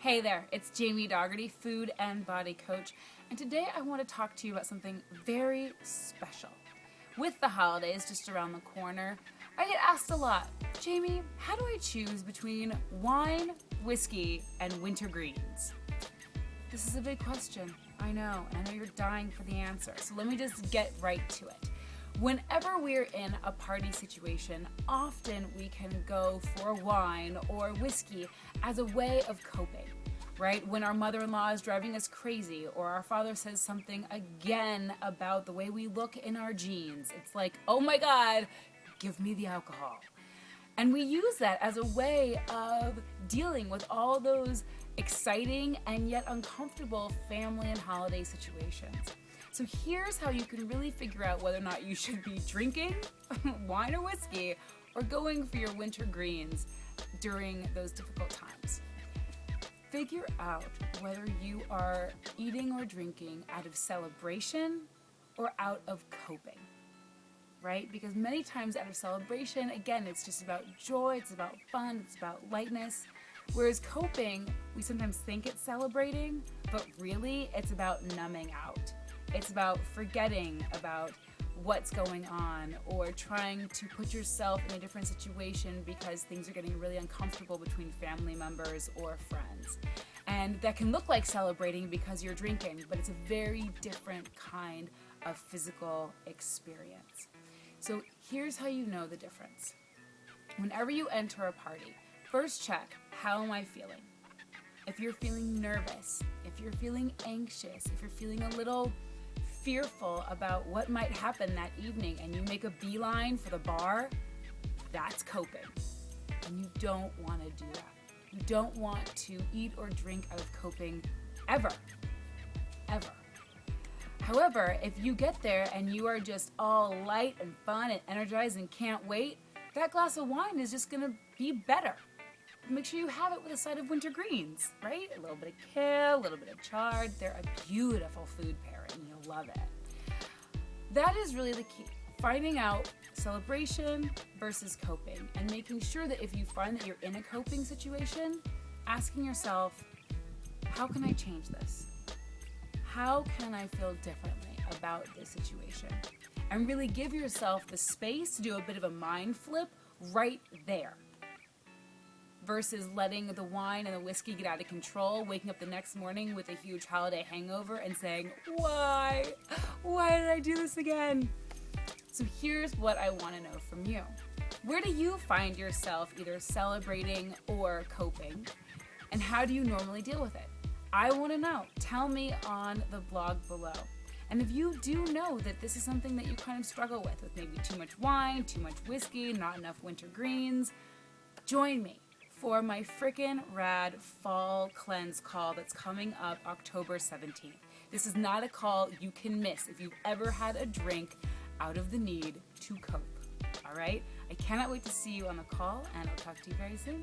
Hey there, it's Jamie Dougherty, food and body coach, and today I want to talk to you about something very special. With the holidays just around the corner, I get asked a lot, Jamie, how do I choose between wine, whiskey, and wintergreens? This is a big question, I know, and I know you're dying for the answer, so let me just get right to it. Whenever we're in a party situation, often we can go for wine or whiskey as a way of coping, right? When our mother-in-law is driving us crazy or our father says something again about the way we look in our jeans, it's like, oh my God, give me the alcohol. And we use that as a way of dealing with all those exciting and yet uncomfortable family and holiday situations. So here's how you can really figure out whether or not you should be drinking wine or whiskey or going for your wintergreens during those difficult times. Figure out whether you are eating or drinking out of celebration or out of coping, right? Because many times out of celebration, again, it's just about joy, it's about fun, it's about lightness. Whereas coping, we sometimes think it's celebrating, but really it's about numbing out. It's about forgetting about what's going on or trying to put yourself in a different situation because things are getting really uncomfortable between family members or friends. And that can look like celebrating because you're drinking, but it's a very different kind of physical experience. So here's how you know the difference. Whenever you enter a party, first check, how am I feeling? If you're feeling nervous, if you're feeling anxious, if you're feeling a little fearful about what might happen that evening and you make a beeline for the bar, that's coping. And you don't want to do that. You don't want to eat or drink out of coping ever. Ever. However, if you get there and you are just all light and fun and energized and can't wait, that glass of wine is just going to be better. Make sure you have it with a side of wintergreens, right? A little bit of kale, a little bit of chard. They're a beautiful food pairing. You'll love it. That is really the key. Finding out celebration versus coping and making sure that if you find that you're in a coping situation, asking yourself, how can I change this? How can I feel differently about this situation? And really give yourself the space to do a bit of a mind flip right there, versus letting the wine and the whiskey get out of control, waking up the next morning with a huge holiday hangover and saying, why? Why did I do this again? So here's what I want to know from you. Where do you find yourself either celebrating or coping? And how do you normally deal with it? I want to know. Tell me on the blog below. And if you do know that this is something that you kind of struggle with maybe too much wine, too much whiskey, not enough wintergreens, join me for my frickin' rad fall cleanse call that's coming up October 17th. This is not a call you can miss if you've ever had a drink out of the need to cope. All right? I cannot wait to see you on the call, and I'll talk to you very soon.